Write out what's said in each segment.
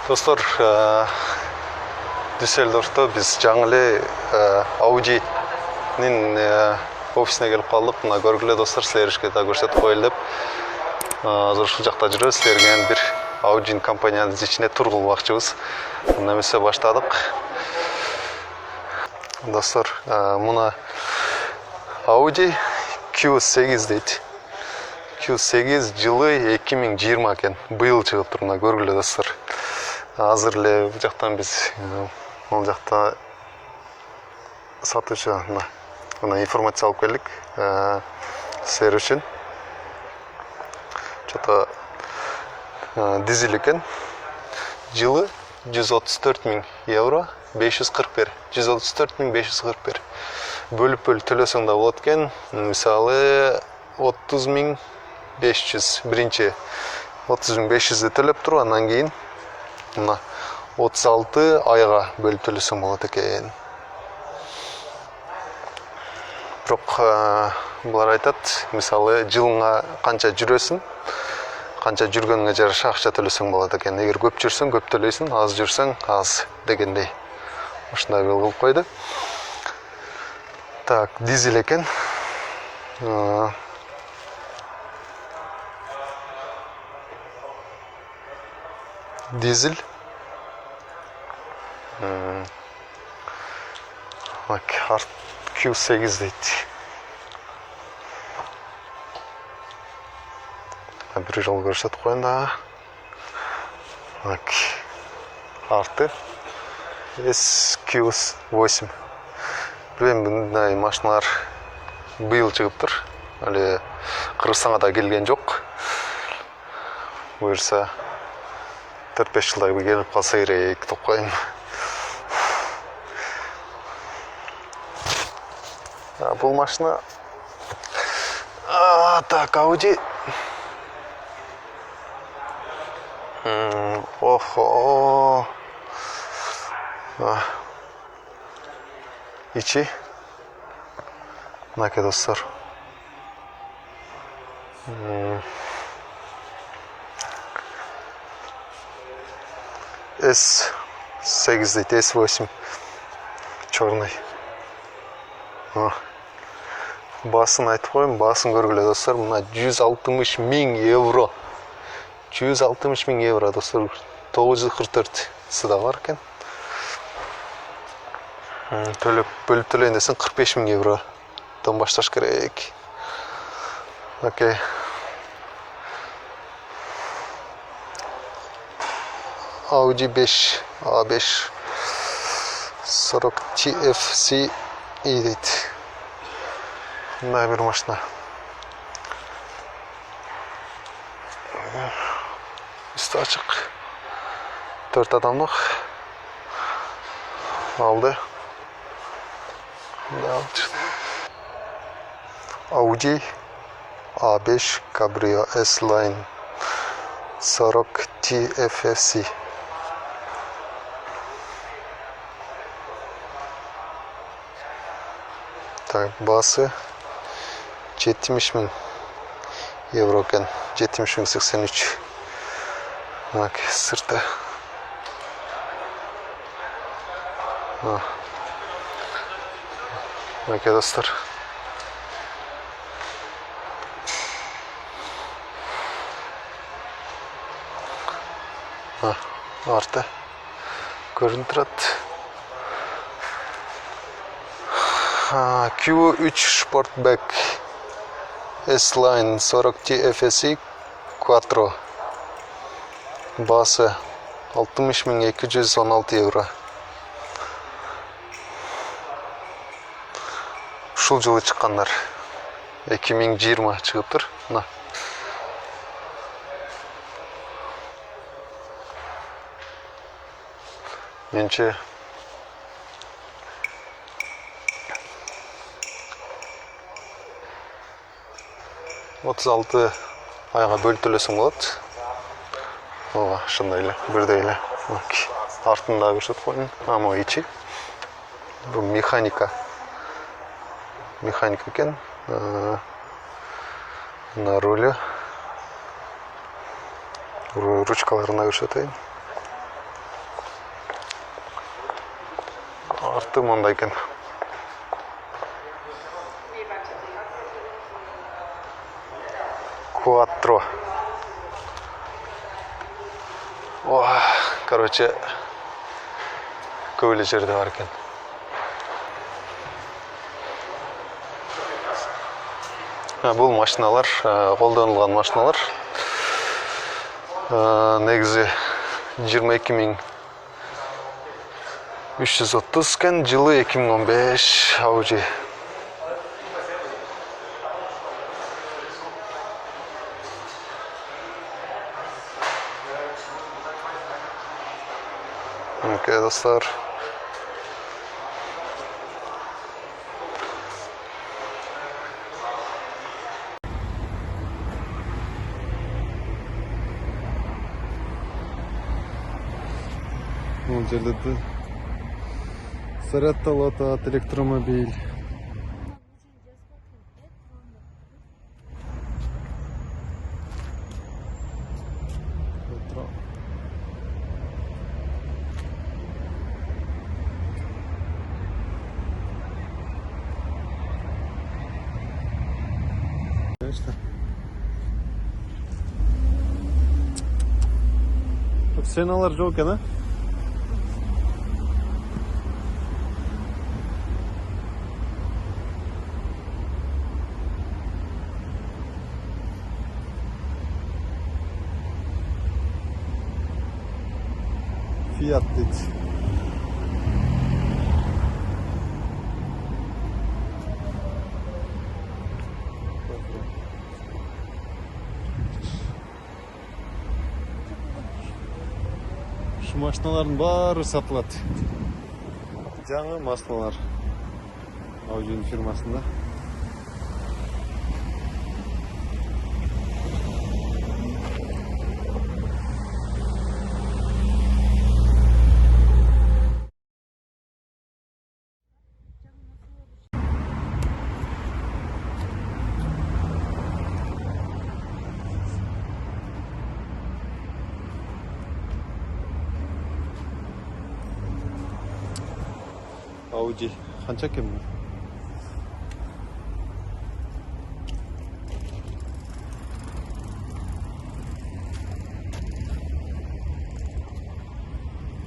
Достор, Düsseldorf'ta biz жаңы эле Audi'нин офисине келип калдык. Мына көргүлө достор, силерге да көрсөтүп коелу деп. Азыр ушул жакта жүрөбүз. Силерге бир Audi компаниянын ичине тур кылмакчыбыз. Мына эмесе баштадык. Достор, мына Audi Q8 дейт. Q8 жылы 2020 экен. Быйыл чыгыптыр, мына көргүлө достор. Азыр эле бул жактан биз бул жакта сатуучу мына информация алып келдик силер үчүн. Чото дизель экен. Жылы 134 000 евро, 541. 134 541. Бөлүп төлөсөң да болот экен. Мисалы 30 500 биринчи 30 500 төлөп туруп, андан кийин мына 36 айга бөлүп төлөсөң болот экен. Бирок булар айтат, мисалы жылыңа канча жүрөсүң, канча жүргөнгө жараша акча төлөсөң болот экен. Эгер көп жүрсөң көп төлөйсүң, аз жүрсөң аз дегендей. Ушундай кылып койду. Так, дизель экен. Дизель. Q8 дейт. Бир жол көрсөтүп коеюн да. Арты SQ8. Билем, мындай машиналар быйыл чыгыптыр. Али Кыргызстанга да келген жок. Буюрса 4-5 жылдай келип калса керек деп коеюн. Бул машина так, Audi. Охо. Ичи. Мынаке достор. S8 дейт, S8. Чорный. Басын айтып коеюн, басын көргүлө достор. Мына 160 000 евро. 160 000 евро достор. 944 сыда бар экен. Бөлүп төлөйүн десең 45 000 евро. Тон башташ керек. Окей. Audi 5 A5 40 TFC дейт. Мындай бир машина. Үстү ачык. 4 адамдык. Алды. Audi A5 Cabrio S-Line 40 TFC. Так, басы 70 000 евро экен. 70 083. Так, сырты. Мынаке достор. Арты көрүнүп турат. Q3 Sportback S-Line 40 TFSI Quattro. Басы 60 216 евро. Ушул жылы чыккандар. 2020 чыгыптыр. Мына. Менче 36 айга бөлүп төлөсөң болот. Ооба, ошондой эле, бирдей эле. Артында көрсөтүп коеюн. Могу ичи. Бул механика. Механика экен. На руле. Ручкаларына көрсөтөйүн. арты мындай экен. Quattro. Короче, көп эле жерде бар экен. Бул машиналар, колдонулган машиналар. Негизи 22.330 экен, жылы 2015 Audi. Окей, достар. Бул жерде зарядталып атат электромобиль. Senalar жоқ екен, а? Фиат дейді. Машиналардың бары сатылады. Жаңы машиналар. Audi фирмасында. Audi қанша екен бұл?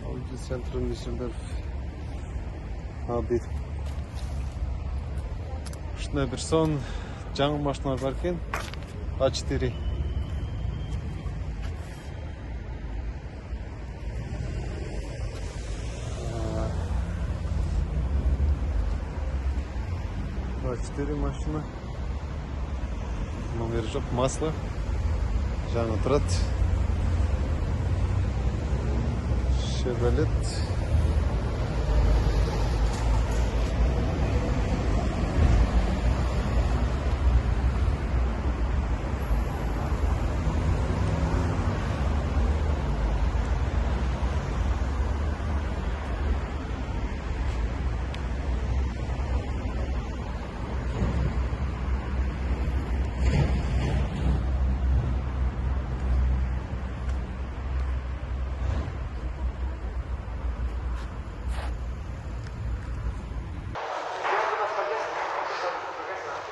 Audi Centrum Düsseldorf. Abi. Ушундай бир сон жаңы машиналар бар екен. A4. A4 машина. Номер жоқ, масло. Жаңы тұрады. Chevrolet.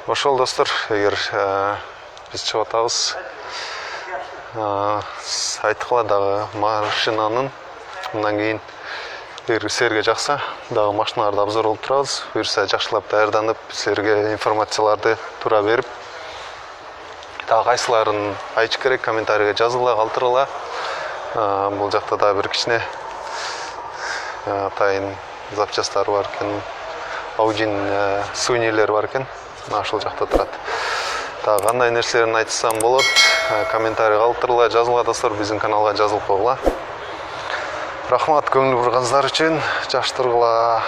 Ошол достор, эгер биз чыгып атабыз, айткыла дагы машинанын мындан кийин эгер силерге жакса, дагы машиналарды обзорлоп турабыз. Буюрса жакшылап даярданып, силерге информацияларды тура берип, дагы кайсыларын айтыш керек, комментарийге жазгыла, калтыргыла. Бул жакта да бир кичине атайын запчасттары бар экен, Audi'нин сувенирлери бар экен. Ошол жакта турат. Дагы кандай нерселерин айтсам болот, комментарий калтыргыла, жазгыла достор, биздин каналга жазылып койгула. Рахмат көңүл бурганыңыздар үчүн, жакшы тургула.